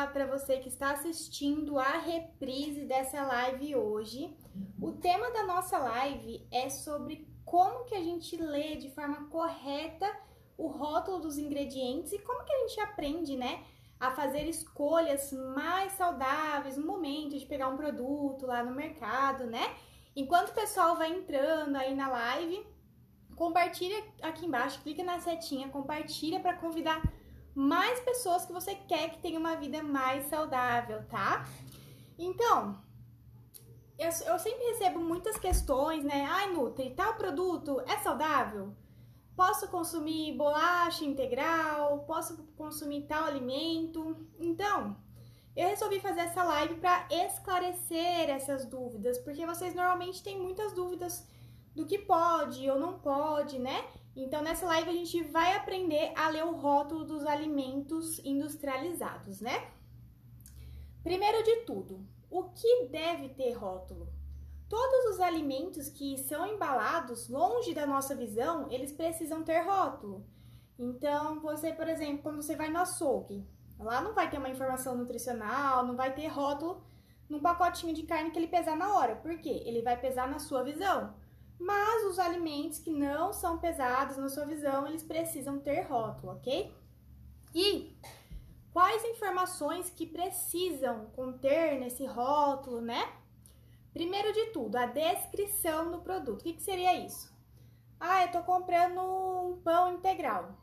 para você que está assistindo a reprise dessa live hoje. O tema da nossa live é sobre como que a gente lê de forma correta o rótulo dos ingredientes e como que a gente aprende, né, a fazer escolhas mais saudáveis no momento de pegar um produto lá no mercado, né? Enquanto o pessoal vai entrando aí na live, compartilha aqui embaixo, clica na setinha, compartilha para convidar mais pessoas que você quer que tenham uma vida mais saudável, tá? Então, eu sempre recebo muitas questões, né? Ai, Nutri, tal produto é saudável? Posso consumir bolacha integral? Posso consumir tal alimento? Então, eu resolvi fazer essa live para esclarecer essas dúvidas, porque vocês normalmente têm muitas dúvidas do que pode ou não pode, né? Então, nessa live a gente vai aprender a ler o rótulo dos alimentos industrializados, né? Primeiro de tudo, o que deve ter rótulo? Todos os alimentos que são embalados longe da nossa visão, eles precisam ter rótulo. Então, você, por exemplo, quando você vai no açougue, lá não vai ter uma informação nutricional, não vai ter rótulo num pacotinho de carne que ele pesar na hora. Por quê? Ele vai pesar na sua visão. Mas os alimentos que não são pesados na sua visão, eles precisam ter rótulo, ok? E quais informações que precisam conter nesse rótulo, né? Primeiro de tudo, a descrição do produto. O que seria isso? Ah, eu tô comprando um pão integral.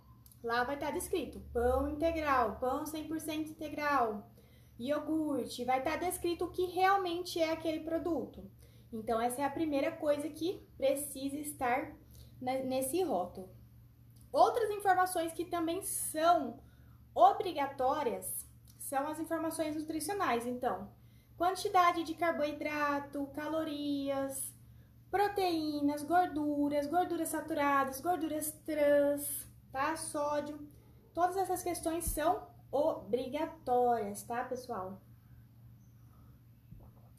Lá vai estar descrito pão integral, pão 100% integral, iogurte. Vai estar descrito o que realmente é aquele produto. Então, essa é a primeira coisa que precisa estar nesse rótulo. Outras informações que também são obrigatórias são as informações nutricionais. Então, quantidade de carboidrato, calorias, proteínas, gorduras saturadas, gorduras trans, tá? Sódio. Todas essas questões são obrigatórias, tá, pessoal?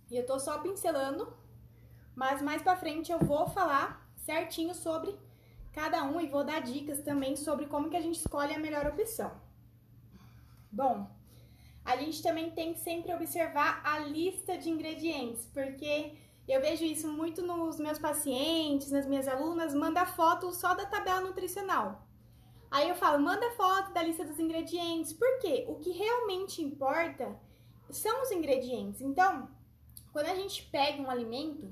E eu tô só pincelando, mas mais pra frente eu vou falar certinho sobre cada um e vou dar dicas também sobre como que a gente escolhe a melhor opção. Bom, a gente também tem que sempre observar a lista de ingredientes, porque eu vejo isso muito nos meus pacientes, nas minhas alunas, manda foto só da tabela nutricional. Aí eu falo, manda foto da lista dos ingredientes, porque o que realmente importa são os ingredientes. Então, quando a gente pega um alimento,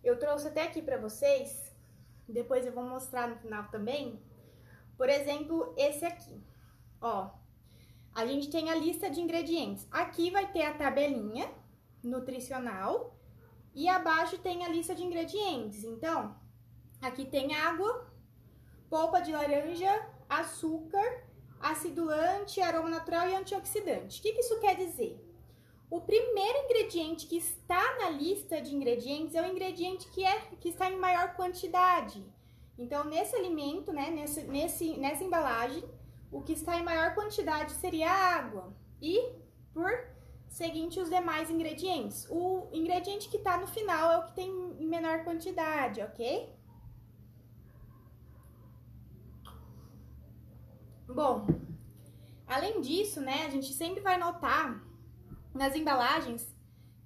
eu trouxe até aqui pra vocês, depois eu vou mostrar no final também, por exemplo, esse aqui, ó. A gente tem a lista de ingredientes. Aqui vai ter a tabelinha nutricional e abaixo tem a lista de ingredientes. Então, aqui tem água, polpa de laranja, açúcar, acidulante, aroma natural e antioxidante. O que isso quer dizer? O primeiro ingrediente que está na lista de ingredientes é o ingrediente que está em maior quantidade. Então, nesse alimento, né, nessa embalagem, o que está em maior quantidade seria a água e, por seguinte, os demais ingredientes. O ingrediente que está no final é o que tem em menor quantidade, ok? Bom, além disso, né, a gente sempre vai notar nas embalagens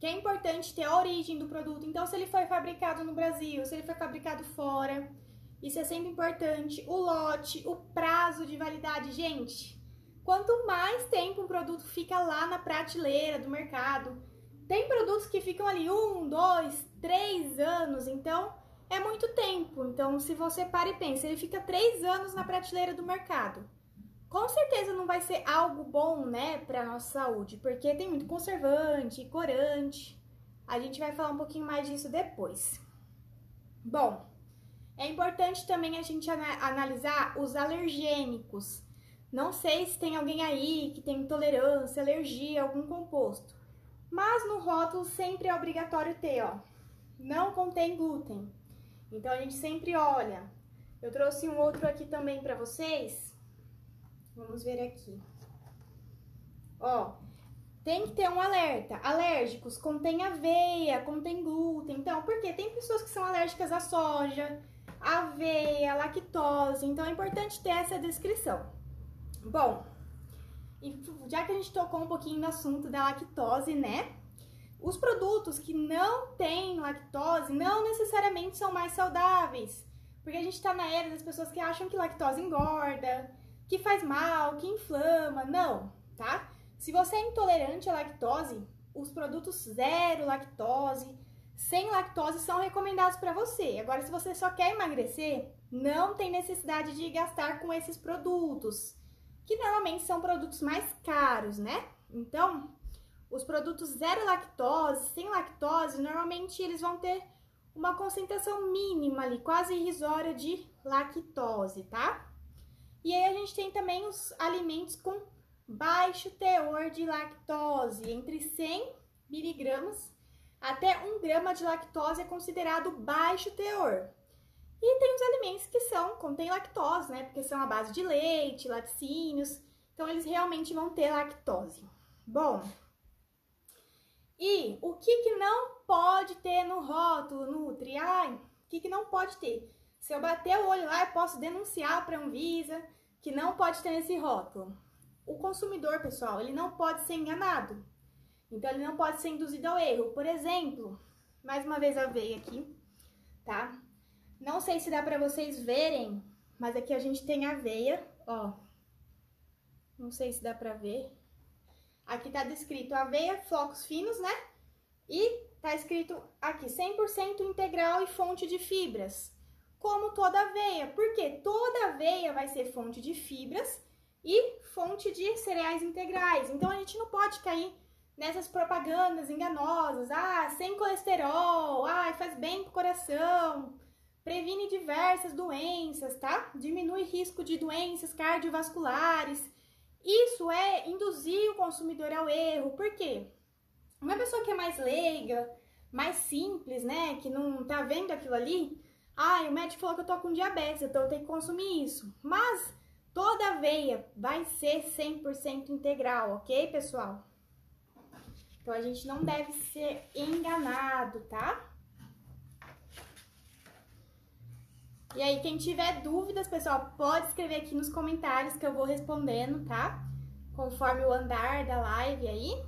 que é importante ter a origem do produto. Então, se ele foi fabricado no Brasil, se ele foi fabricado fora, isso é sempre importante. O lote, o prazo de validade. Gente, quanto mais tempo um produto fica lá na prateleira do mercado, tem produtos que ficam ali 1, 2, 3 anos, então é muito tempo. Então, se você para e pensa, ele fica 3 anos na prateleira do mercado, com certeza não vai ser algo bom, né, para nossa saúde, porque tem muito conservante, corante. A gente vai falar um pouquinho mais disso depois. Bom, é importante também a gente analisar os alergênicos. Não sei se tem alguém aí que tem intolerância, alergia a algum composto, mas no rótulo sempre é obrigatório ter, ó, não contém glúten. Então a gente sempre olha. Eu trouxe um outro aqui também para vocês. Vamos ver aqui. Ó, tem que ter um alerta. Alérgicos, contém aveia, contém glúten. Então, por quê? Tem pessoas que são alérgicas à soja, aveia, lactose. Então, é importante ter essa descrição. Bom, E já que a gente tocou um pouquinho no assunto da lactose, né? Os produtos que não têm lactose não necessariamente são mais saudáveis. Porque a gente tá na era das pessoas que acham que lactose engorda, que faz mal, que inflama. Não, tá? Se você é intolerante à lactose, os produtos zero lactose, sem lactose são recomendados para você. Agora, se você só quer emagrecer, não tem necessidade de gastar com esses produtos, que normalmente são produtos mais caros, né? Então, os produtos zero lactose, sem lactose, normalmente eles vão ter uma concentração mínima ali, quase irrisória de lactose, tá? E aí a gente tem também os alimentos com baixo teor de lactose, entre 100 miligramas até 1 grama de lactose é considerado baixo teor. E tem os alimentos que contêm lactose, né? Porque são à base de leite, laticínios, então eles realmente vão ter lactose. Bom, e o que não pode ter no rótulo Nutri? Ai, o que não pode ter? Se eu bater o olho lá, eu posso denunciar para a Anvisa que não pode ter nesse rótulo. O consumidor, pessoal, ele não pode ser enganado. Então, ele não pode ser induzido ao erro. Por exemplo, mais uma vez a aveia aqui, tá? Não sei se dá para vocês verem, mas aqui a gente tem aveia, ó. Não sei se dá para ver. Aqui tá descrito aveia, flocos finos, né? E tá escrito aqui 100% integral e fonte de fibras. Como toda aveia, porque toda aveia vai ser fonte de fibras e fonte de cereais integrais. Então, a gente não pode cair nessas propagandas enganosas. Ah, sem colesterol, ah, faz bem pro coração, previne diversas doenças, tá? Diminui risco de doenças cardiovasculares. Isso é induzir o consumidor ao erro. Por quê? Uma pessoa que é mais leiga, mais simples, né, que não tá vendo aquilo ali, ah, o médico falou que eu tô com diabetes, então eu tenho que consumir isso. Mas toda aveia vai ser 100% integral, ok, pessoal? Então, a gente não deve ser enganado, tá? E aí, quem tiver dúvidas, pessoal, pode escrever aqui nos comentários que eu vou respondendo, tá? Conforme o andar da live aí.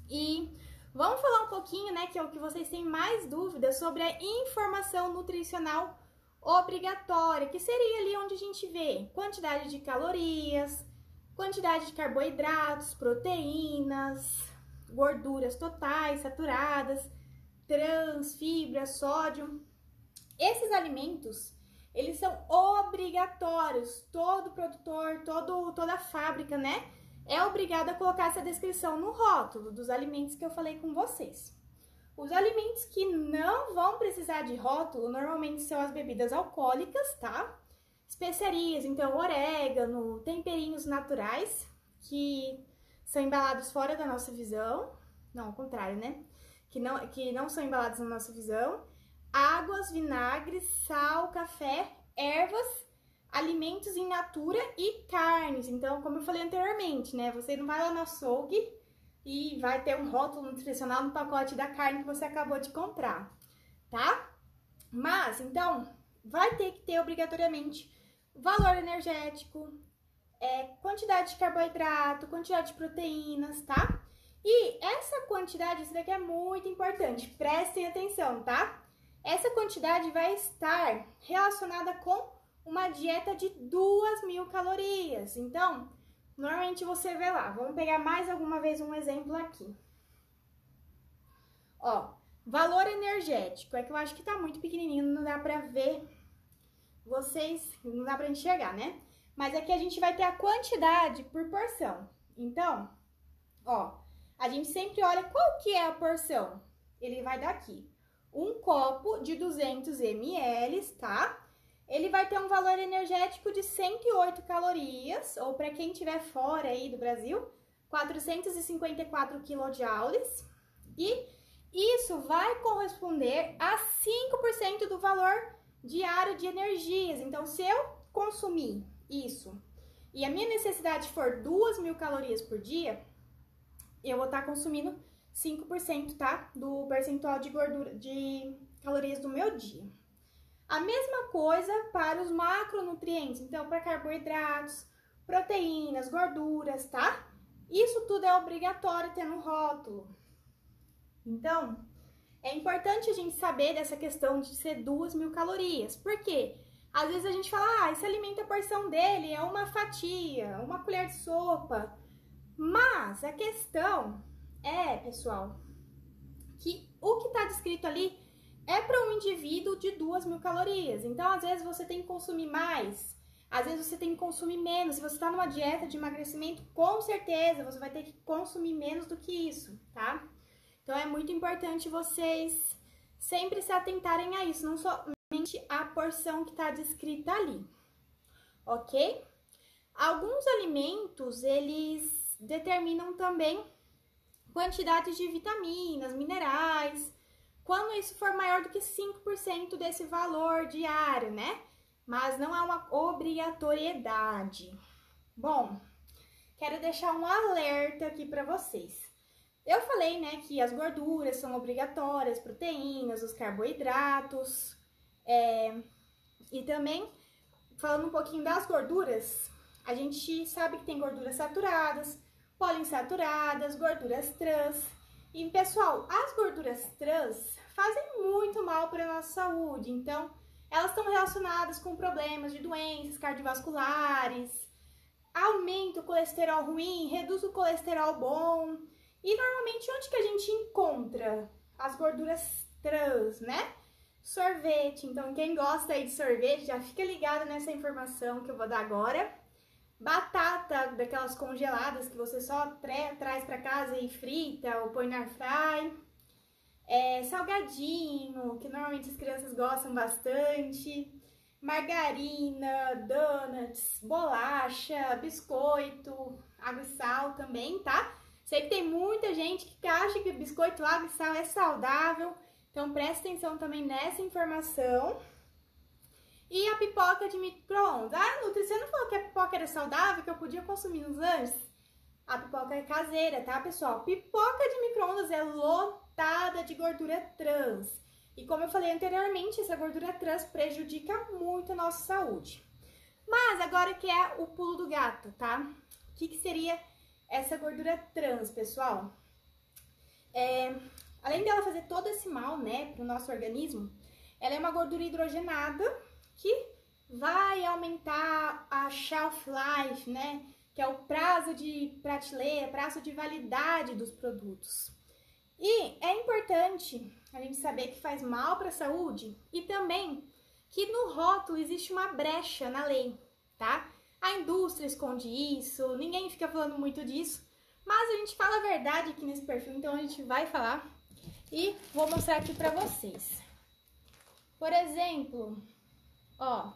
E vamos falar um pouquinho, né, que é o que vocês têm mais dúvidas sobre a informação nutricional obrigatória, que seria ali onde a gente vê quantidade de calorias, quantidade de carboidratos, proteínas, gorduras totais, saturadas, trans, fibra, sódio. Esses alimentos, eles são obrigatórios. Todo produtor, toda fábrica, né, é obrigada a colocar essa descrição no rótulo dos alimentos que eu falei com vocês. Os alimentos que não vão precisar de rótulo, normalmente são as bebidas alcoólicas, tá? Especiarias, então orégano, temperinhos naturais, que são embalados fora da nossa visão. Não, ao contrário, né? Que não são embalados na nossa visão. Águas, vinagres, sal, café, ervas, alimentos in natura e carnes. Então, como eu falei anteriormente, né? Você não vai lá no açougue e vai ter um rótulo nutricional no pacote da carne que você acabou de comprar, tá? Mas, então, vai ter que ter obrigatoriamente valor energético, quantidade de carboidrato, quantidade de proteínas, tá? E essa quantidade, isso daqui é muito importante, prestem atenção, tá? Essa quantidade vai estar relacionada com uma dieta de 2.000 calorias. Então, normalmente você vê lá, vamos pegar mais alguma vez um exemplo aqui. Ó, valor energético, é que eu acho que tá muito pequenininho, não dá pra ver vocês, não dá pra enxergar, né? Mas aqui a gente vai ter a quantidade por porção. Então, ó, a gente sempre olha qual que é a porção. Ele vai dar aqui. Um copo de 200 ml, tá? Ele vai ter um valor energético de 108 calorias, ou para quem estiver fora aí do Brasil, 454 quilojoules. E isso vai corresponder a 5% do valor diário de energias. Então, se eu consumir isso e a minha necessidade for 2.000 calorias por dia, eu vou estar consumindo 5%, tá? Do percentual de gordura, de calorias do meu dia. A mesma coisa para os macronutrientes, então para carboidratos, proteínas, gorduras, tá? Isso tudo é obrigatório ter no rótulo. Então, é importante a gente saber dessa questão de ser 2.000 calorias. Por quê? Às vezes a gente fala, esse alimento, a porção dele é uma fatia, uma colher de sopa. Mas a questão é, pessoal, que o que está descrito ali é para um indivíduo de 2.000 calorias. Então, às vezes você tem que consumir mais, às vezes você tem que consumir menos. Se você está numa dieta de emagrecimento, com certeza você vai ter que consumir menos do que isso, tá? Então, é muito importante vocês sempre se atentarem a isso, não somente a porção que está descrita ali, ok? Alguns alimentos, eles determinam também quantidade de vitaminas, minerais, quando isso for maior do que 5% desse valor diário, né? Mas não é uma obrigatoriedade. Bom, quero deixar um alerta aqui para vocês. Eu falei, né, que as gorduras são obrigatórias, proteínas, os carboidratos, e também, falando um pouquinho das gorduras, a gente sabe que tem gorduras saturadas, poliinsaturadas, gorduras trans. E, pessoal, as gorduras trans fazem muito mal para a nossa saúde. Então, elas estão relacionadas com problemas de doenças cardiovasculares, aumenta o colesterol ruim, reduz o colesterol bom. E, normalmente, onde que a gente encontra as gorduras trans, né? Sorvete. Então, quem gosta aí de sorvete, já fica ligado nessa informação que eu vou dar agora. Batata, daquelas congeladas que você só traz para casa e frita ou põe na air fry. Salgadinho, que normalmente as crianças gostam bastante. Margarina, donuts, bolacha, biscoito, água e sal também, tá? Sei que tem muita gente que acha que biscoito, água e sal é saudável. Então, presta atenção também nessa informação. E a pipoca de micro-ondas. Nutri, você não falou que a pipoca era saudável, que eu podia consumir nos lanches? A pipoca é caseira, tá, pessoal? Pipoca de micro-ondas é lotada de gordura trans. E como eu falei anteriormente, essa gordura trans prejudica muito a nossa saúde. Mas agora que é o pulo do gato, tá? O que seria essa gordura trans, pessoal? Além dela fazer todo esse mal, né, pro nosso organismo, ela é uma gordura hidrogenada que vai aumentar a shelf life, né? Que é o prazo de prateleira, prazo de validade dos produtos. E é importante a gente saber que faz mal para a saúde e também que no rótulo existe uma brecha na lei, tá? A indústria esconde isso, ninguém fica falando muito disso, mas a gente fala a verdade aqui nesse perfil, então a gente vai falar e vou mostrar aqui para vocês. Por exemplo, ó,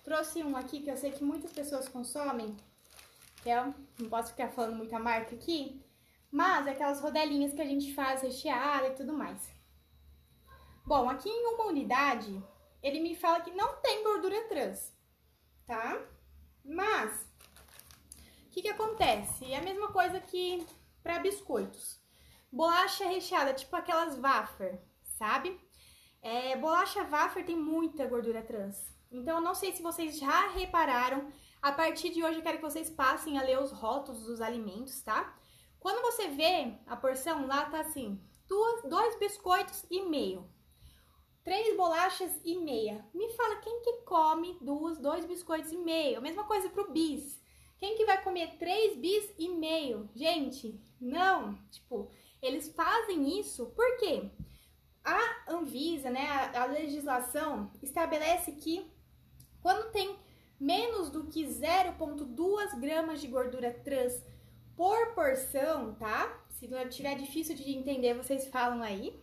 trouxe um aqui que eu sei que muitas pessoas consomem, que é, não posso ficar falando muita marca aqui, mas é aquelas rodelinhas que a gente faz recheada e tudo mais. Bom, aqui em uma unidade, ele me fala que não tem gordura trans, tá? Mas, o que acontece? É a mesma coisa que para biscoitos. Bolacha recheada, tipo aquelas wafer, sabe? Bolacha wafer tem muita gordura trans. Então, eu não sei se vocês já repararam. A partir de hoje, eu quero que vocês passem a ler os rótulos dos alimentos, tá? Quando você vê a porção, lá tá assim, 2 biscoitos e meio, 3 bolachas e meia. Me fala quem que come 2 biscoitos e meio. A mesma coisa pro bis. Quem que vai comer 3 bis e meio? Gente, não. Tipo, eles fazem isso porque a Anvisa, né, a legislação estabelece que quando tem menos do que 0,2 gramas de gordura trans por porção, tá? Se tiver difícil de entender, vocês falam aí.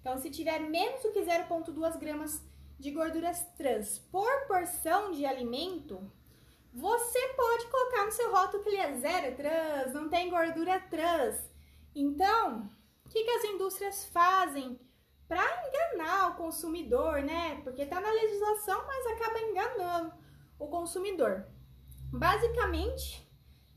Então, se tiver menos do que 0,2 gramas de gorduras trans por porção de alimento, você pode colocar no seu rótulo que ele é zero trans, não tem gordura trans. Então, o que as indústrias fazem para enganar o consumidor, né? Porque tá na legislação, mas acaba enganando o consumidor. Basicamente,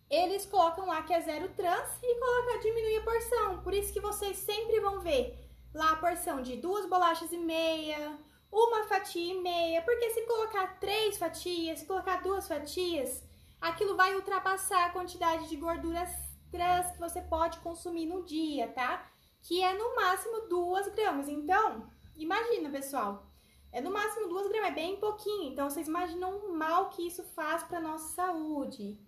eles colocam lá que é zero trans e diminui a porção. Por isso que vocês sempre vão ver lá a porção de 2 bolachas e meia, 1 fatia e meia, porque se colocar 3 fatias, se colocar 2 fatias, aquilo vai ultrapassar a quantidade de gorduras trans que você pode consumir no dia, tá? Que é no máximo 2 gramas. Então, imagina, pessoal, é no máximo 2 gramas, é bem pouquinho. Então, vocês imaginam o mal que isso faz para nossa saúde.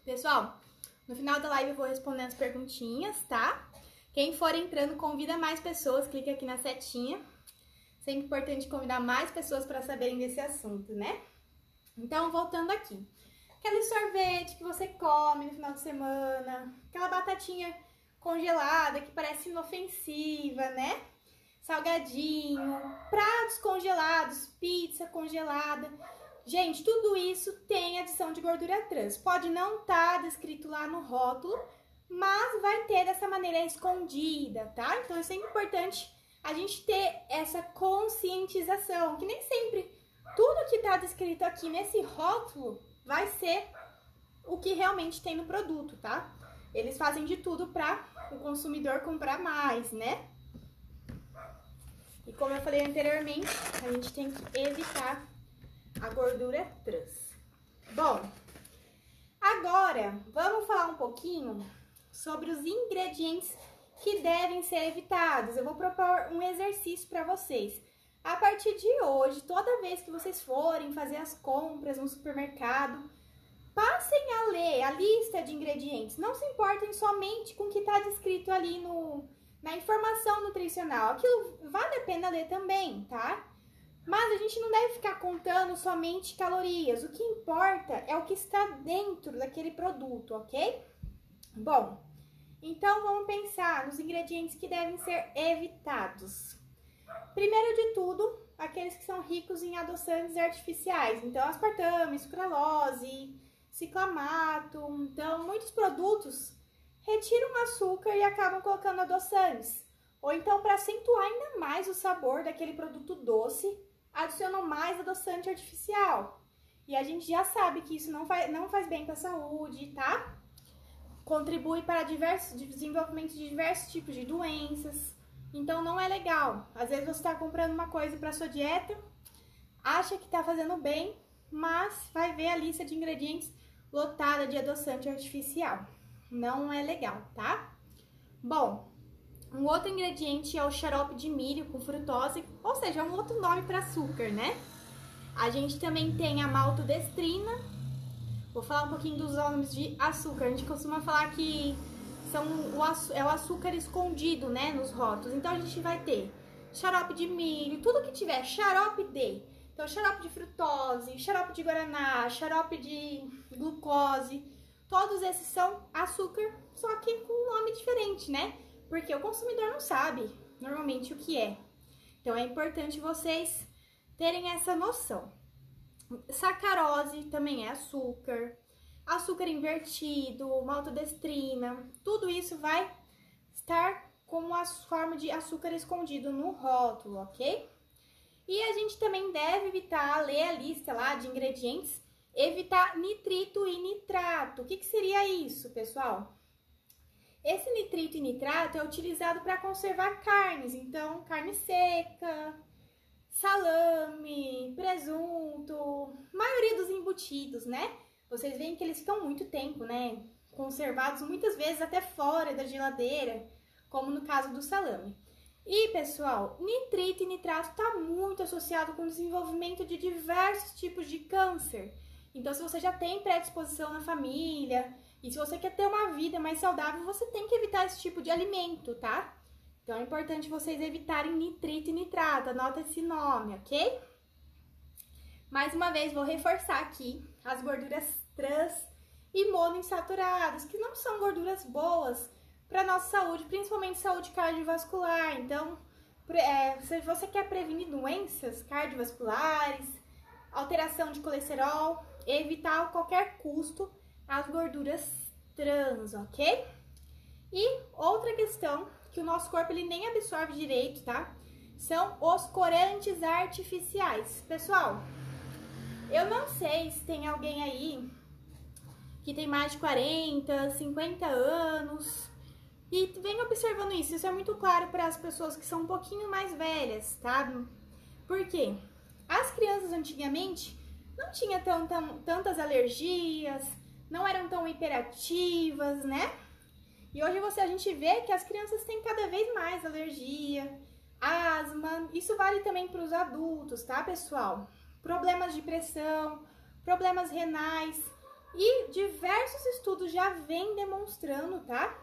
Pessoal, no final da live eu vou responder as perguntinhas, tá? Quem for entrando, convida mais pessoas, clica aqui na setinha. Sempre importante convidar mais pessoas para saberem desse assunto, né? Então, voltando aqui. Aquele sorvete que você come no final de semana, aquela batatinha congelada que parece inofensiva, né? Salgadinho, pratos congelados, pizza congelada. Gente, tudo isso tem adição de gordura trans. Pode não estar descrito lá no rótulo, mas vai ter dessa maneira escondida, tá? Então é sempre importante a gente ter essa conscientização, que nem sempre tudo que tá descrito aqui nesse rótulo vai ser o que realmente tem no produto, tá? Eles fazem de tudo para o consumidor comprar mais, né? E como eu falei anteriormente, a gente tem que evitar a gordura trans. Bom, agora vamos falar um pouquinho sobre os ingredientes que devem ser evitados. Eu vou propor um exercício para vocês. A partir de hoje, toda vez que vocês forem fazer as compras no supermercado, passem a ler a lista de ingredientes. Não se importem somente com o que está descrito ali na informação nutricional. Aquilo vale a pena ler também, tá? Mas a gente não deve ficar contando somente calorias. O que importa é o que está dentro daquele produto, ok? Bom, então vamos pensar nos ingredientes que devem ser evitados. Primeiro de tudo, aqueles que são ricos em adoçantes artificiais. Então, aspartame, sucralose, ciclamato. Então, muitos produtos retiram açúcar e acabam colocando adoçantes. Ou então, para acentuar ainda mais o sabor daquele produto doce, adicionam mais adoçante artificial. E a gente já sabe que isso não faz bem para a saúde, tá? Contribui para desenvolvimento de diversos tipos de doenças. Então, não é legal. Às vezes, você está comprando uma coisa para sua dieta, acha que está fazendo bem, mas vai ver a lista de ingredientes lotada de adoçante artificial. Não é legal, tá? Bom, um outro ingrediente é o xarope de milho com frutose, ou seja, é um outro nome para açúcar, né? A gente também tem a maltodestrina. Vou falar um pouquinho dos nomes de açúcar. A gente costuma falar que é o açúcar escondido, né, nos rótulos. Então, a gente vai ter xarope de milho, tudo que tiver xarope de. Então, xarope de frutose, xarope de guaraná, xarope de glucose. Todos esses são açúcar, só que com um nome diferente, né? Porque o consumidor não sabe normalmente o que é. Então, é importante vocês terem essa noção. Sacarose também é açúcar. Açúcar invertido, maltodestrina, tudo isso vai estar como a forma de açúcar escondido no rótulo, ok? E a gente também deve evitar, ler a lista lá de ingredientes, evitar nitrito e nitrato. O que seria isso, pessoal? Esse nitrito e nitrato é utilizado para conservar carnes, então carne seca, salame, presunto, maioria dos embutidos, né? Vocês veem que eles ficam muito tempo, né? Conservados muitas vezes até fora da geladeira, como no caso do salame. E, pessoal, nitrito e nitrato está muito associado com o desenvolvimento de diversos tipos de câncer. Então, se você já tem predisposição na família e se você quer ter uma vida mais saudável, você tem que evitar esse tipo de alimento, tá? Então, é importante vocês evitarem nitrito e nitrato. Anota esse nome, ok? Mais uma vez, vou reforçar aqui as gorduras trans e monoinsaturadas, que não são gorduras boas para nossa saúde, principalmente saúde cardiovascular. Então, se você quer prevenir doenças cardiovasculares, alteração de colesterol, evitar a qualquer custo as gorduras trans, ok? E outra questão que o nosso corpo ele nem absorve direito, tá? São os corantes artificiais. Pessoal, eu não sei se tem alguém aí que tem mais de 40, 50 anos e vem observando isso. Isso é muito claro para as pessoas que são um pouquinho mais velhas, tá? Por quê? As crianças antigamente não tinha tantas alergias, não eram tão hiperativas, né? E hoje a gente vê que as crianças têm cada vez mais alergia, asma. Isso vale também para os adultos, tá, pessoal? Problemas de pressão, problemas renais. E diversos estudos já vêm demonstrando, tá?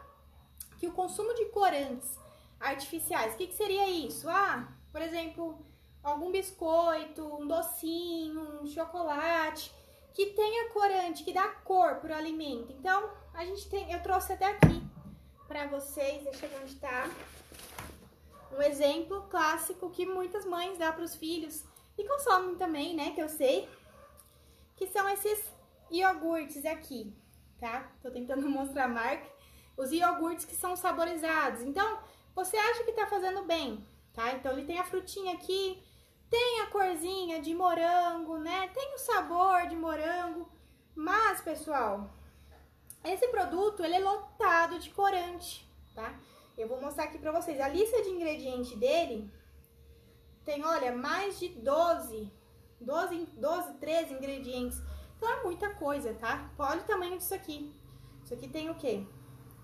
Que o consumo de corantes artificiais, o que seria isso? Por exemplo, algum biscoito, um docinho, um chocolate, que tenha corante, que dá cor pro alimento. Então, eu trouxe até aqui para vocês, deixa eu ver onde tá, um exemplo clássico que muitas mães dão para os filhos e consomem também, né, que eu sei, que são esses iogurtes aqui, tá? Tô tentando mostrar a marca. Os iogurtes que são saborizados. Então, você acha que tá fazendo bem, tá? Então, ele tem a frutinha aqui, tem a corzinha de morango, né? Tem o sabor de morango. Mas, pessoal, esse produto, ele é lotado de corante, tá? Eu vou mostrar aqui pra vocês. A lista de ingredientes dele tem, olha, mais de 12, 13 ingredientes. Então, é muita coisa, tá? Olha o tamanho disso aqui. Isso aqui tem o quê?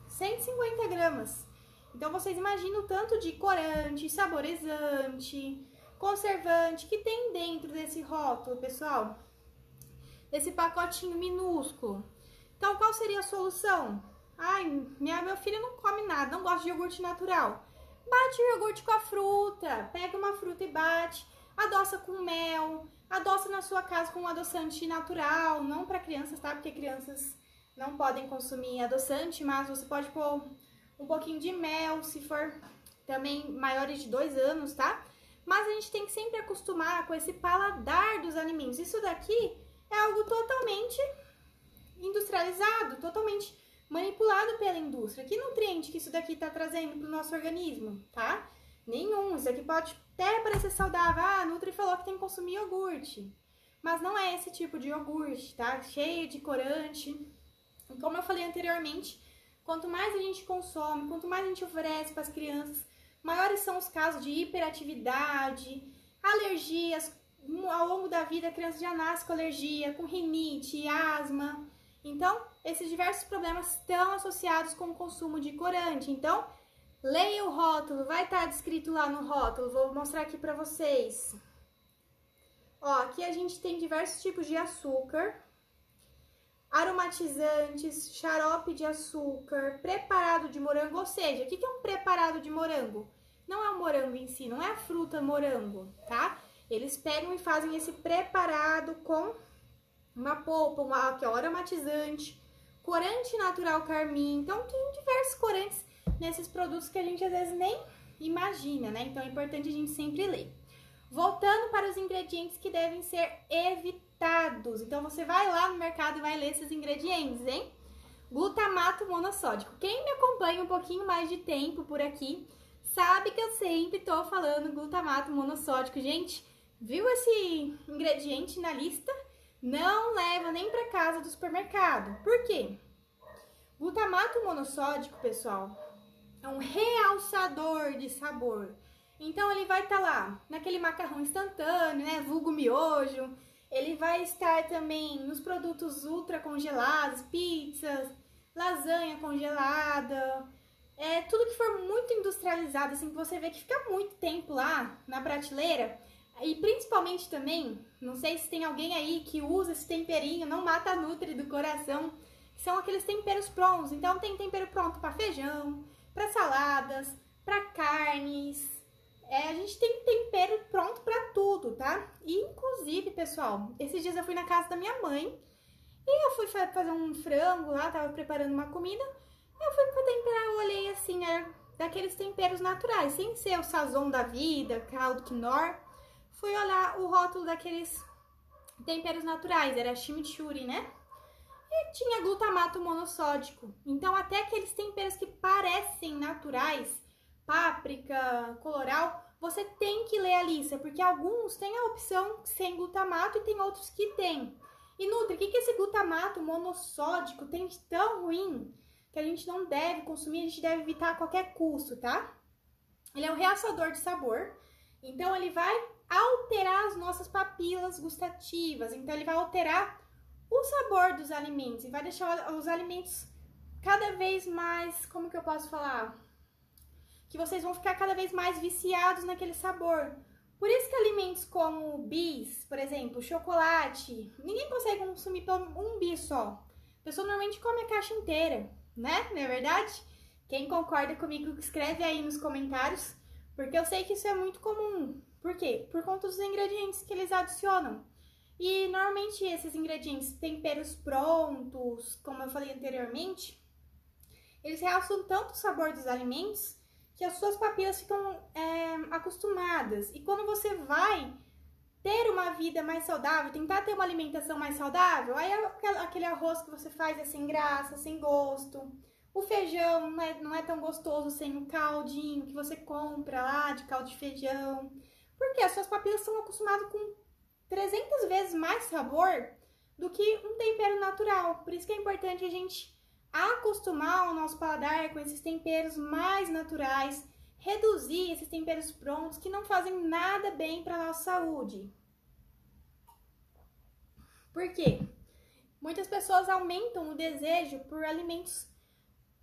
150 gramas. Então, vocês imaginam o tanto de corante, saborizante, conservante que tem dentro desse rótulo, pessoal. Desse pacotinho minúsculo. Então, qual seria a solução? Meu filho não come nada, não gosta de iogurte natural. Bate o iogurte com a fruta. Pega uma fruta e bate. Adoça com mel. Adoça na sua casa com um adoçante natural. Não para crianças, tá? Porque crianças não podem consumir adoçante, mas você pode pôr um pouquinho de mel, se for também maiores de 2 anos, tá? Mas a gente tem que sempre acostumar com esse paladar dos alimentos. Isso daqui é algo totalmente industrializado, totalmente manipulado pela indústria. Que nutriente que isso daqui tá trazendo pro nosso organismo, tá? Nenhum. Isso aqui pode até parecer saudável. A Nutri falou que tem que consumir iogurte. Mas não é esse tipo de iogurte, tá? Cheio de corante. E como eu falei anteriormente, quanto mais a gente consome, quanto mais a gente oferece para as crianças, maiores são os casos de hiperatividade, alergias. Ao longo da vida, a criança já nasce com alergia, com rinite, asma. Então, esses diversos problemas estão associados com o consumo de corante. Então, leia o rótulo, vai estar descrito lá no rótulo. Vou mostrar aqui para vocês. Ó, aqui a gente tem diversos tipos de açúcar, aromatizantes, xarope de açúcar, preparado de morango. Ou seja, o que é um preparado de morango? Não é o morango em si, não é a fruta morango, tá? Eles pegam e fazem esse preparado com uma polpa, que é o aromatizante, corante natural carmim. Então, tem diversos corantes nesses produtos que a gente às vezes nem imagina, né? Então, é importante a gente sempre ler. Voltando para os ingredientes que devem ser evitados. Então, você vai lá no mercado e vai ler esses ingredientes, hein? Glutamato monossódico. Quem me acompanha um pouquinho mais de tempo por aqui, sabe que eu sempre tô falando glutamato monossódico. Gente, viu esse ingrediente na lista? Não leva nem para casa do supermercado. Por quê? Glutamato monossódico, pessoal, é um realçador de sabor. Então, ele vai estar lá naquele macarrão instantâneo, né? Vulgo miojo. Ele vai estar também nos produtos ultra congelados, pizzas, lasanha congelada. Tudo que for muito industrializado, assim, que você vê que fica muito tempo lá na prateleira. E principalmente também, não sei se tem alguém aí que usa esse temperinho, não mata a Nutri do coração, que são aqueles temperos prontos. Então, tem tempero pronto para feijão, para saladas, para carnes. A gente tem tempero pronto pra tudo, tá? E, inclusive, pessoal, esses dias eu fui na casa da minha mãe e eu fui fazer um frango lá, tava preparando uma comida. Eu fui pra temperar, eu olhei assim, daqueles temperos naturais, sem ser o sazon da vida, caldo quinor. Fui olhar o rótulo daqueles temperos naturais, era chimichurri, né? E tinha glutamato monossódico. Então, até aqueles temperos que parecem naturais, páprica, colorau, você tem que ler a lista, porque alguns têm a opção sem glutamato e tem outros que tem. E Nutri, o que esse glutamato monossódico tem de tão ruim que a gente não deve consumir, a gente deve evitar a qualquer custo, tá? Ele é um realçador de sabor, então ele vai alterar as nossas papilas gustativas. Então, ele vai alterar o sabor dos alimentos e vai deixar os alimentos cada vez mais, como que eu posso falar? Que vocês vão ficar cada vez mais viciados naquele sabor. Por isso que alimentos como bis, por exemplo, chocolate, ninguém consegue consumir um bis só. A pessoa normalmente come a caixa inteira, né? Não é verdade? Quem concorda comigo, escreve aí nos comentários, porque eu sei que isso é muito comum. Por quê? Por conta dos ingredientes que eles adicionam. E normalmente esses ingredientes, temperos prontos, como eu falei anteriormente, eles realçam tanto o sabor dos alimentos que as suas papilas ficam acostumadas. E quando você vai ter uma vida mais saudável, tentar ter uma alimentação mais saudável, aí aquele arroz que você faz é sem graça, sem gosto. O feijão não é tão gostoso sem o caldinho que você compra lá de caldo de feijão. Porque as suas papilas estão acostumadas com 300 vezes mais sabor do que um tempero natural. Por isso que é importante a gente acostumar o nosso paladar com esses temperos mais naturais, reduzir esses temperos prontos que não fazem nada bem para a nossa saúde. Por quê? Muitas pessoas aumentam o desejo por alimentos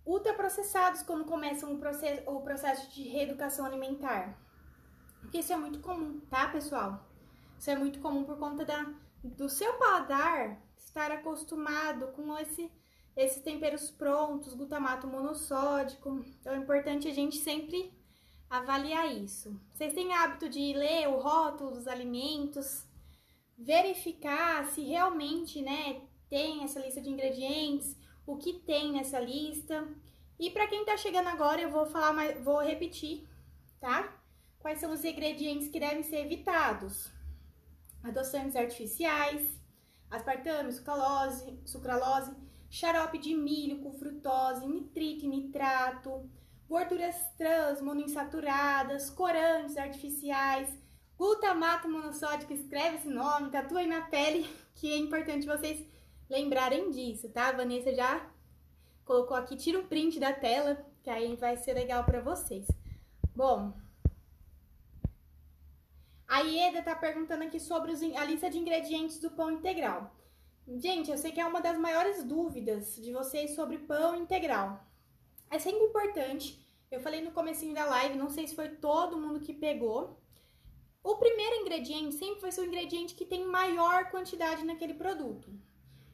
ultraprocessados quando começam o processo de reeducação alimentar. Porque isso é muito comum, tá, pessoal? Isso é muito comum por conta do seu paladar estar acostumado com esses temperos prontos, glutamato monossódico. Então é importante a gente sempre avaliar isso. Vocês têm hábito de ler o rótulo dos alimentos, verificar se realmente, né, tem essa lista de ingredientes, o que tem nessa lista. E para quem tá chegando agora, eu vou repetir, tá? Quais são os ingredientes que devem ser evitados? Adoçantes artificiais, aspartame, sucralose, xarope de milho com frutose, nitrito e nitrato, gorduras trans monoinsaturadas, corantes artificiais, glutamato monossódico, escreve esse nome, tatua aí na pele, que é importante vocês lembrarem disso, tá? A Vanessa já colocou aqui, tira um print da tela, que aí vai ser legal para vocês. Bom, a Ieda tá perguntando aqui sobre a lista de ingredientes do pão integral. Gente, eu sei que é uma das maiores dúvidas de vocês sobre pão integral. É sempre importante, eu falei no comecinho da live, não sei se foi todo mundo que pegou. O primeiro ingrediente sempre vai ser o ingrediente que tem maior quantidade naquele produto.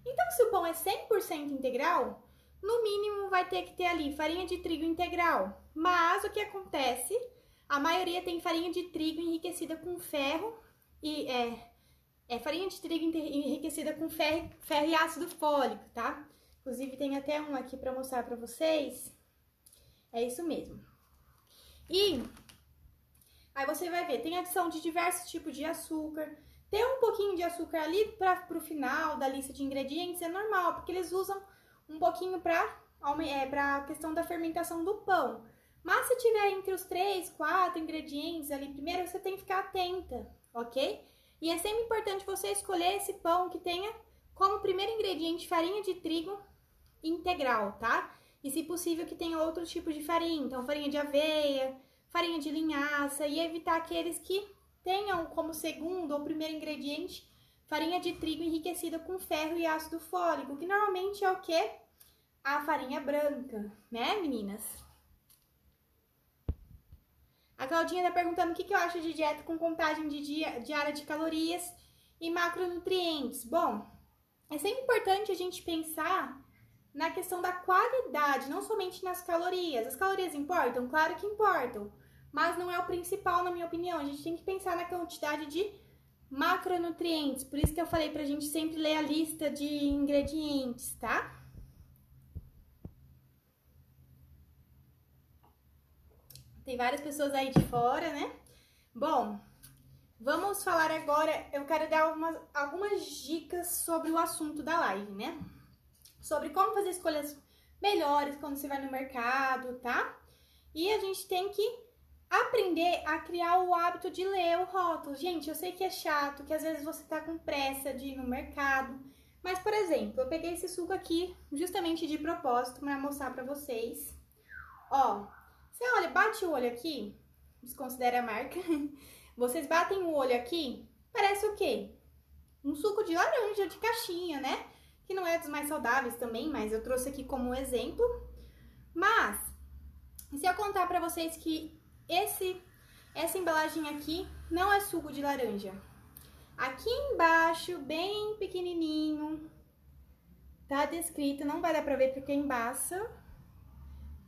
Então, se o pão é 100% integral, no mínimo vai ter que ter ali farinha de trigo integral. Mas o que acontece? A maioria tem farinha de trigo enriquecida com ferro e farinha de trigo enriquecida com ferro e ácido fólico, tá? Inclusive tem até um aqui para mostrar para vocês. É isso mesmo. E aí você vai ver, tem adição de diversos tipos de açúcar. Ter um pouquinho de açúcar ali pro final da lista de ingredientes é normal, porque eles usam um pouquinho para a questão da fermentação do pão. Mas se tiver entre os 3, 4 ingredientes ali, primeiro você tem que ficar atenta, ok? E é sempre importante você escolher esse pão que tenha como primeiro ingrediente farinha de trigo integral, tá? E se possível que tenha outro tipo de farinha, então farinha de aveia, farinha de linhaça, e evitar aqueles que tenham como segundo ou primeiro ingrediente farinha de trigo enriquecida com ferro e ácido fólico, que normalmente é o quê? A farinha branca, né, meninas? A Claudinha tá perguntando o que eu acho de dieta com contagem diária de calorias e macronutrientes. Bom, é sempre importante a gente pensar na questão da qualidade, não somente nas calorias. As calorias importam? Claro que importam, mas não é o principal, na minha opinião. A gente tem que pensar na quantidade de macronutrientes. Por isso que eu falei pra gente sempre ler a lista de ingredientes, tá? Tem várias pessoas aí de fora, né? Bom, vamos falar agora, eu quero dar algumas dicas sobre o assunto da live, né? Sobre como fazer escolhas melhores quando você vai no mercado, tá? E a gente tem que aprender a criar o hábito de ler o rótulo. Gente, eu sei que é chato, que às vezes você tá com pressa de ir no mercado, mas, por exemplo, eu peguei esse suco aqui justamente de propósito para mostrar pra vocês. Ó, você olha, bate o olho aqui, desconsidera a marca, Vocês batem o olho aqui, parece o quê? Um suco de laranja de caixinha, né? Que não é dos mais saudáveis também, mas eu trouxe aqui como exemplo. Mas, se eu contar pra vocês que essa embalagem aqui não é suco de laranja. Aqui embaixo, bem pequenininho, tá descrito, não vai dar pra ver porque embaça.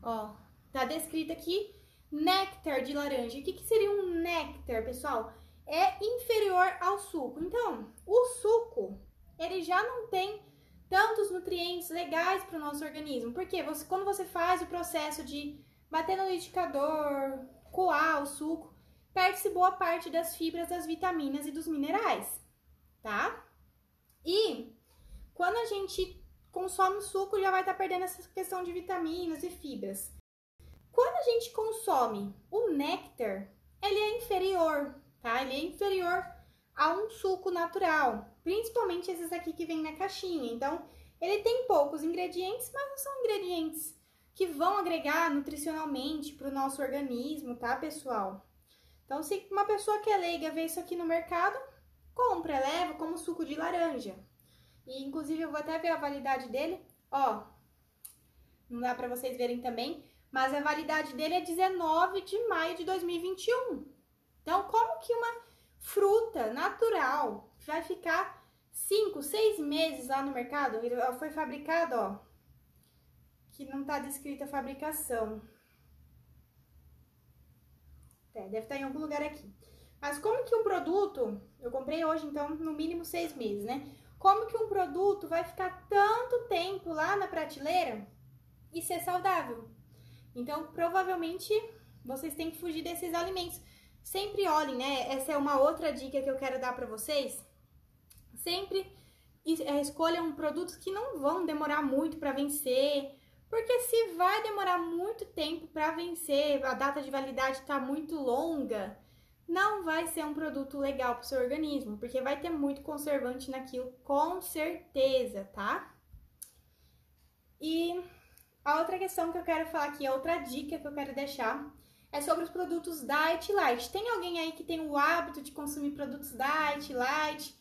Ó, tá descrito aqui, néctar de laranja. O que seria um néctar, pessoal? É inferior ao suco. Então, o suco, ele já não tem tantos nutrientes legais para o nosso organismo. Porque quando você faz o processo de bater no liquidificador, coar o suco, perde-se boa parte das fibras, das vitaminas e dos minerais, tá? E quando a gente consome o suco, já vai estar perdendo essa questão de vitaminas e fibras. Quando a gente consome o néctar, ele é inferior, tá? Ele é inferior a um suco natural, principalmente esses aqui que vem na caixinha. Então, ele tem poucos ingredientes, mas não são ingredientes que vão agregar nutricionalmente para o nosso organismo, tá, pessoal? Então, se uma pessoa que é leiga vê isso aqui no mercado, compra, leva como suco de laranja. E, inclusive, eu vou até ver a validade dele, ó, não dá para vocês verem também, mas a validade dele é 19 de maio de 2021. Então, como que uma fruta natural vai ficar 5, 6 meses lá no mercado? Ele foi fabricado, ó, que não tá descrita a fabricação. Deve estar em algum lugar aqui. Mas como que um produto, eu comprei hoje, então, no mínimo 6 meses, né? Como que um produto vai ficar tanto tempo lá na prateleira e ser saudável? Então, provavelmente, vocês têm que fugir desses alimentos. Sempre olhem, né? Essa é uma outra dica que eu quero dar pra vocês. Sempre escolham produtos que não vão demorar muito pra vencer. Porque se vai demorar muito tempo pra vencer, a data de validade tá muito longa, não vai ser um produto legal pro seu organismo. Porque vai ter muito conservante naquilo, com certeza, tá? E a outra questão que eu quero falar aqui, a outra dica que eu quero deixar, é sobre os produtos Diet Light. Tem alguém aí que tem o hábito de consumir produtos Diet Light?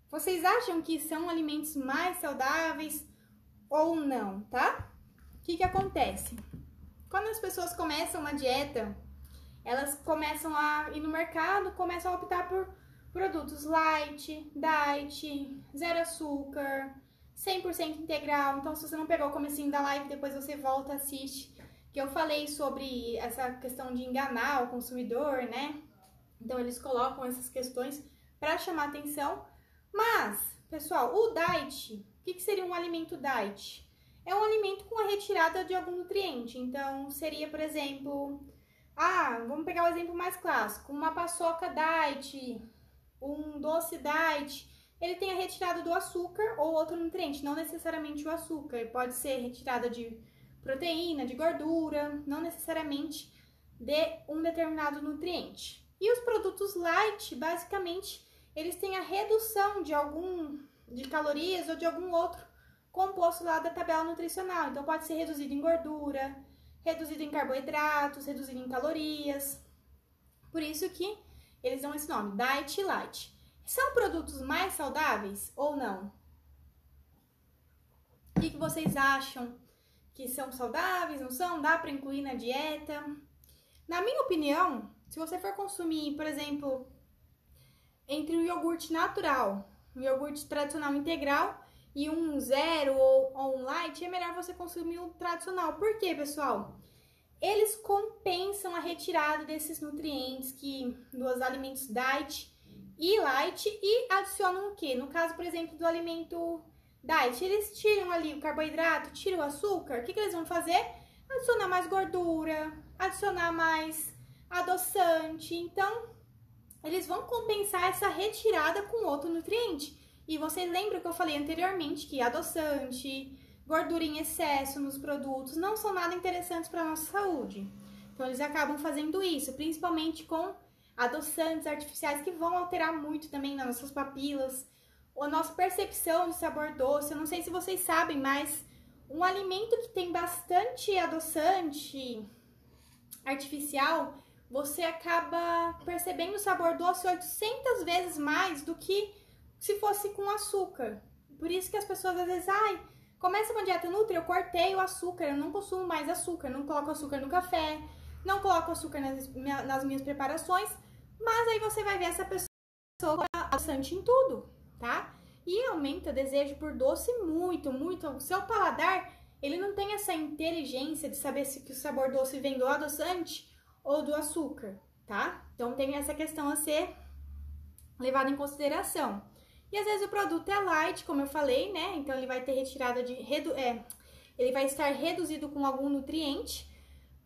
Vocês acham que são alimentos mais saudáveis ou não, tá? O que acontece? Quando as pessoas começam uma dieta, elas começam a ir no mercado, começam a optar por produtos light, diet, zero açúcar, 100% integral. Então, se você não pegou o comecinho da live, depois você volta, assiste, que eu falei sobre essa questão de enganar o consumidor, né? Então, eles colocam essas questões para chamar atenção. Mas, pessoal, o diet, o que seria um alimento diet? É um alimento com a retirada de algum nutriente. Então, seria, por exemplo, vamos pegar o exemplo mais clássico, uma paçoca diet, um doce diet. Ele tem a retirada do açúcar ou outro nutriente, não necessariamente o açúcar. Pode ser retirada de proteína, de gordura, não necessariamente de um determinado nutriente. E os produtos light, basicamente, eles têm a redução de calorias ou de algum outro composto lá da tabela nutricional. Então, pode ser reduzido em gordura, reduzido em carboidratos, reduzido em calorias. Por isso que eles dão esse nome, Diet Light. São produtos mais saudáveis ou não? O que vocês acham? Que são saudáveis, não são? Dá para incluir na dieta? Na minha opinião, se você for consumir, por exemplo, entre um iogurte natural, um iogurte tradicional integral e um zero ou um light, é melhor você consumir o tradicional. Por quê, pessoal? Eles compensam a retirada desses nutrientes dos alimentos diet e light e adicionam o quê? No caso, por exemplo, do alimento diet, eles tiram ali o carboidrato, tiram o açúcar. O que eles vão fazer? Adicionar mais gordura, adicionar mais adoçante. Então, eles vão compensar essa retirada com outro nutriente. E vocês lembram que eu falei anteriormente que adoçante, gordura em excesso nos produtos não são nada interessantes para a nossa saúde. Então, eles acabam fazendo isso, principalmente com adoçantes artificiais que vão alterar muito também nas nossas papilas, a nossa percepção de sabor doce. Eu não sei se vocês sabem, mas um alimento que tem bastante adoçante artificial você acaba percebendo o sabor doce 800 vezes mais do que se fosse com açúcar. Por isso que as pessoas às vezes, começa uma dieta nutri, eu cortei o açúcar, eu não consumo mais açúcar, não coloco açúcar no café, não coloco açúcar nas minhas preparações, mas aí você vai ver essa pessoa adoçante em tudo, tá? E aumenta o desejo por doce muito, muito. O seu paladar, ele não tem essa inteligência de saber se que o sabor doce vem do adoçante ou do açúcar, tá? Então tem essa questão a ser levada em consideração. E às vezes o produto é light, como eu falei, né? Então ele vai ter retirada de... ele vai estar reduzido com algum nutriente,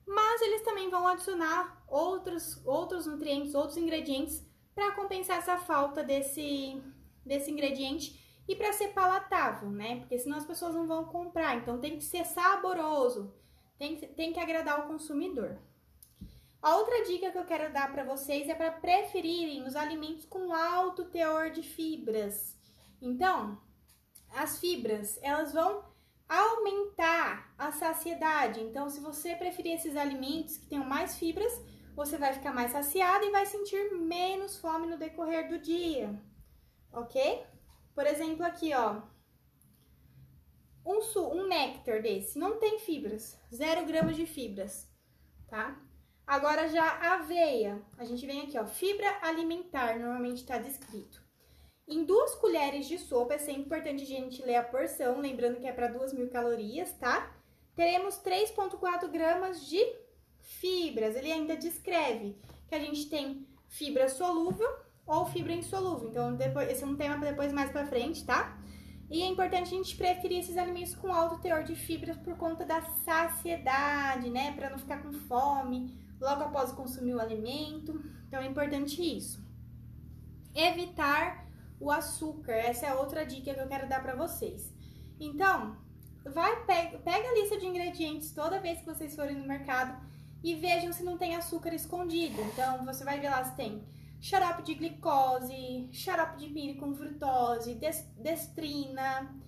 mas eles também vão adicionar outros nutrientes, outros ingredientes para compensar essa falta desse ingrediente e para ser palatável, né? Porque senão as pessoas não vão comprar. Então tem que ser saboroso, tem que agradar o consumidor. A outra dica que eu quero dar para vocês é para preferirem os alimentos com alto teor de fibras. Então, as fibras, elas vão aumentar a saciedade. Então, se você preferir esses alimentos que tenham mais fibras, você vai ficar mais saciado e vai sentir menos fome no decorrer do dia, ok? Por exemplo, aqui, ó, um néctar desse não tem fibras, 0 gramas de fibras, tá? Agora já a aveia, a gente vem aqui, ó, fibra alimentar, normalmente tá descrito. Em 2 colheres de sopa, é sempre importante a gente ler a porção, lembrando que é para 2.000 calorias, tá? Teremos 3,4 gramas de fibras. Ele ainda descreve que a gente tem fibra solúvel ou fibra insolúvel. Então, depois, esse é um tema para depois mais para frente, tá? E é importante a gente preferir esses alimentos com alto teor de fibras por conta da saciedade, né? Para não ficar com fome logo após consumir o alimento. Então, é importante isso. Evitar o açúcar. Essa é outra dica que eu quero dar para vocês. Então, pega a lista de ingredientes toda vez que vocês forem no mercado e vejam se não tem açúcar escondido. Então, você vai ver lá se tem xarope de glicose, xarope de milho com frutose, destrina,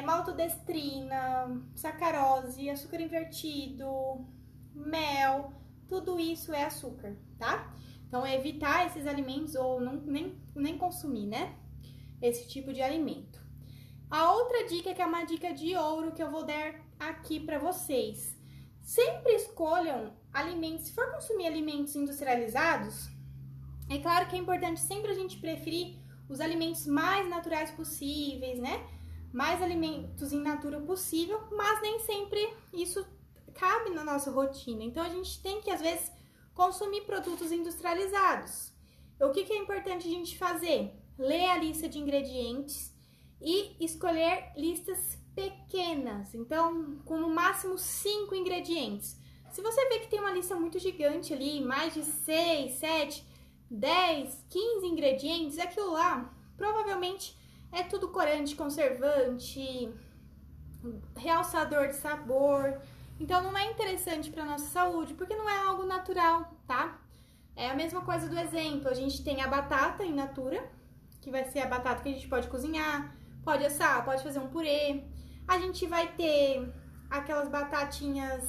maltodestrina, sacarose, açúcar invertido, mel, tudo isso é açúcar, tá? Então, evitar esses alimentos ou nem consumir, né? Esse tipo de alimento. A outra dica, que é uma dica de ouro que eu vou dar aqui para vocês. Sempre escolham alimentos, se for consumir alimentos industrializados, é claro que é importante sempre a gente preferir os alimentos mais naturais possíveis, né? Mais alimentos in natura possível, mas nem sempre isso cabe na nossa rotina. Então, a gente tem que, às vezes, consumir produtos industrializados. O que é importante a gente fazer? Ler a lista de ingredientes e escolher listas pequenas. Então, com no máximo 5 ingredientes. Se você vê que tem uma lista muito gigante ali, mais de 6, 7, 10, 15 ingredientes, aquilo lá provavelmente é tudo corante, conservante, realçador de sabor. Então, não é interessante para nossa saúde, porque não é algo natural, tá? É a mesma coisa do exemplo, a gente tem a batata in natura, que vai ser a batata que a gente pode cozinhar, pode assar, pode fazer um purê. A gente vai ter aquelas batatinhas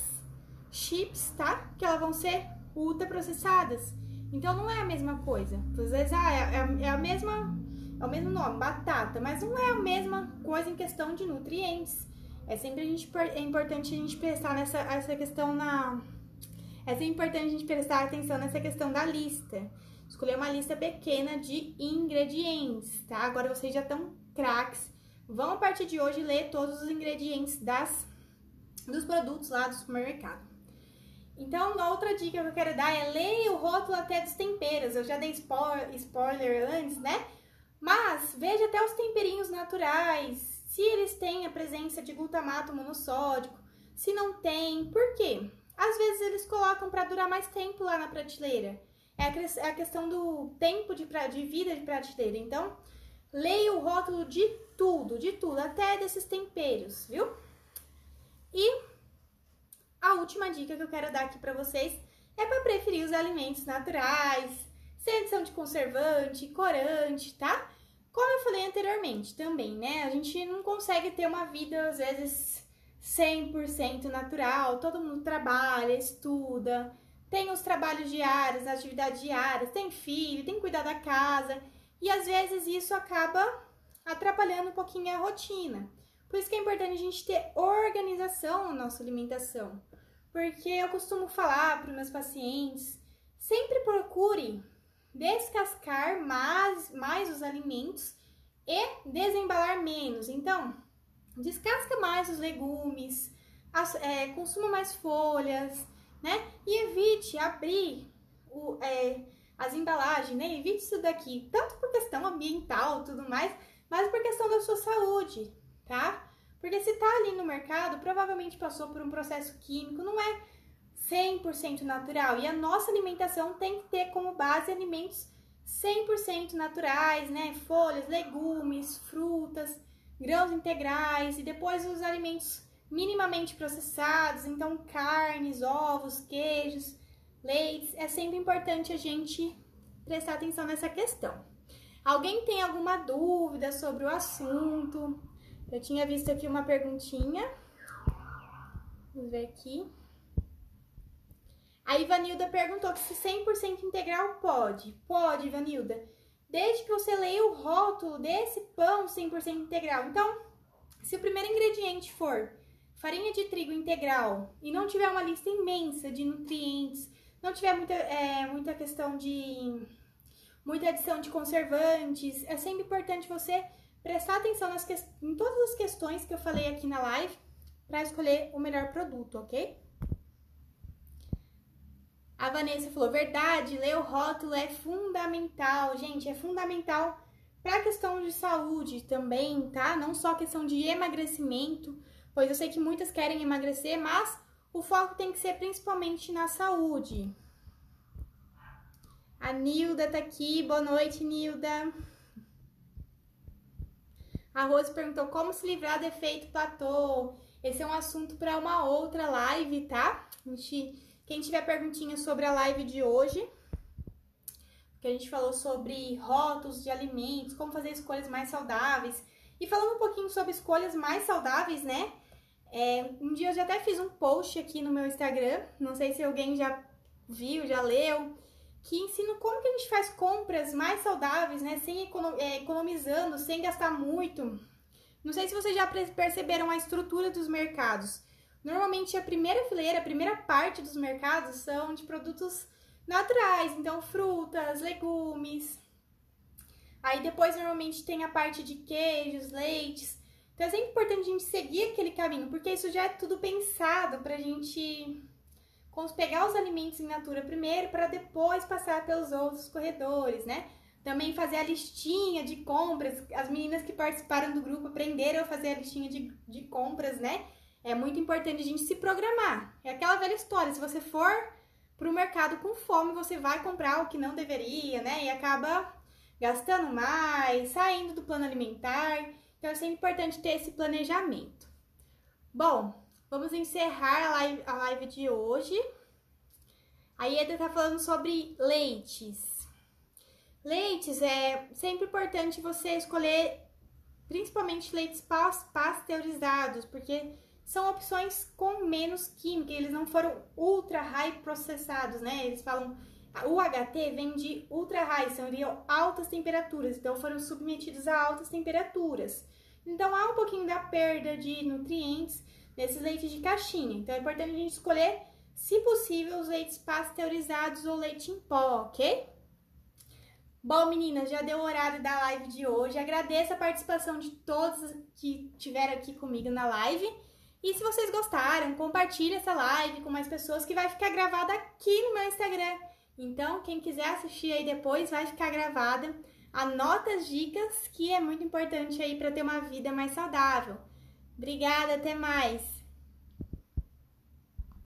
chips, tá? Que elas vão ser ultra processadas. Então, não é a mesma coisa. Às vezes, é o mesmo nome, batata, mas não é a mesma coisa em questão de nutrientes. É importante a gente prestar atenção nessa questão da lista. Escolher uma lista pequena de ingredientes, tá? Agora vocês já estão craques. Vão, a partir de hoje, ler todos os ingredientes dos produtos lá do supermercado. Então, a outra dica que eu quero dar é leia o rótulo até dos temperos. Eu já dei spoiler antes, né? Mas veja até os temperinhos naturais, se eles têm a presença de glutamato monossódico, se não tem, por quê? Às vezes eles colocam para durar mais tempo lá na prateleira. É a questão do tempo de vida de prateleira. Então, leia o rótulo de tudo, até desses temperos, viu? E a última dica que eu quero dar aqui para vocês é para preferir os alimentos naturais, sem adição de conservante, corante, tá? Como eu falei anteriormente também, né? A gente não consegue ter uma vida, às vezes, 100% natural. Todo mundo trabalha, estuda, tem os trabalhos diários, as atividades diárias, tem filho, tem que cuidar da casa, e às vezes isso acaba atrapalhando um pouquinho a rotina. Por isso que é importante a gente ter organização na nossa alimentação. Porque eu costumo falar para os meus pacientes, sempre procure descascar mais os alimentos e desembalar menos. Então, descasca mais os legumes, consuma mais folhas, né? E evite abrir as embalagens, né? Evite isso daqui, tanto por questão ambiental e tudo mais, mas por questão da sua saúde, tá? Porque se tá ali no mercado, provavelmente passou por um processo químico, não é 100% natural. E a nossa alimentação tem que ter como base alimentos 100% naturais, né? Folhas, legumes, frutas, grãos integrais e depois os alimentos minimamente processados, então carnes, ovos, queijos, leites. É sempre importante a gente prestar atenção nessa questão. Alguém tem alguma dúvida sobre o assunto? Eu tinha visto aqui uma perguntinha. Vamos ver aqui. A Ivanilda perguntou que se 100% integral pode. Pode, Ivanilda. Desde que você leia o rótulo desse pão 100% integral. Então, se o primeiro ingrediente for farinha de trigo integral e não tiver uma lista imensa de nutrientes, não tiver muita questão de... muita adição de conservantes, é sempre importante você prestar atenção em todas as questões que eu falei aqui na live para escolher o melhor produto, ok? A Vanessa falou, verdade, ler o rótulo é fundamental, gente, é fundamental para a questão de saúde também, tá? Não só questão de emagrecimento, pois eu sei que muitas querem emagrecer, mas o foco tem que ser principalmente na saúde. A Nilda tá aqui, boa noite, Nilda. A Rose perguntou como se livrar do efeito platô. Esse é um assunto para uma outra live, tá? Quem tiver perguntinhas sobre a live de hoje, que a gente falou sobre rótulos de alimentos, como fazer escolhas mais saudáveis. E falando um pouquinho sobre escolhas mais saudáveis, né? Um dia eu já até fiz um post aqui no meu Instagram, não sei se alguém já viu, já leu, que ensina como que a gente faz compras mais saudáveis, né? Sem economizando, sem gastar muito. Não sei se vocês já perceberam a estrutura dos mercados. Normalmente a primeira fileira, a primeira parte dos mercados são de produtos naturais, então frutas, legumes. Aí depois normalmente tem a parte de queijos, leites. Então é sempre importante a gente seguir aquele caminho, porque isso já é tudo pensado pra gente pegar os alimentos in natura primeiro, para depois passar pelos outros corredores, né? Também fazer a listinha de compras. As meninas que participaram do grupo aprenderam a fazer a listinha de compras, né? É muito importante a gente se programar. É aquela velha história, se você for pro mercado com fome, você vai comprar o que não deveria, né? E acaba gastando mais, saindo do plano alimentar. Então é sempre importante ter esse planejamento. Bom, vamos encerrar a live de hoje. A Ieda tá falando sobre leites. Leites é sempre importante você escolher principalmente leites pasteurizados, porque são opções com menos química, eles não foram ultra high processados, né? Eles falam, o HT vem de ultra high, são altas temperaturas, então foram submetidos a altas temperaturas. Então há um pouquinho da perda de nutrientes nesses leites de caixinha, então é importante a gente escolher, se possível, os leites pasteurizados ou leite em pó, ok? Bom, meninas, já deu o horário da live de hoje. Agradeço a participação de todos que estiveram aqui comigo na live. E se vocês gostaram, compartilhe essa live com mais pessoas, que vai ficar gravada aqui no meu Instagram. Então, quem quiser assistir aí depois, vai ficar gravada. Anota as dicas, que é muito importante aí para ter uma vida mais saudável. Obrigada, até mais!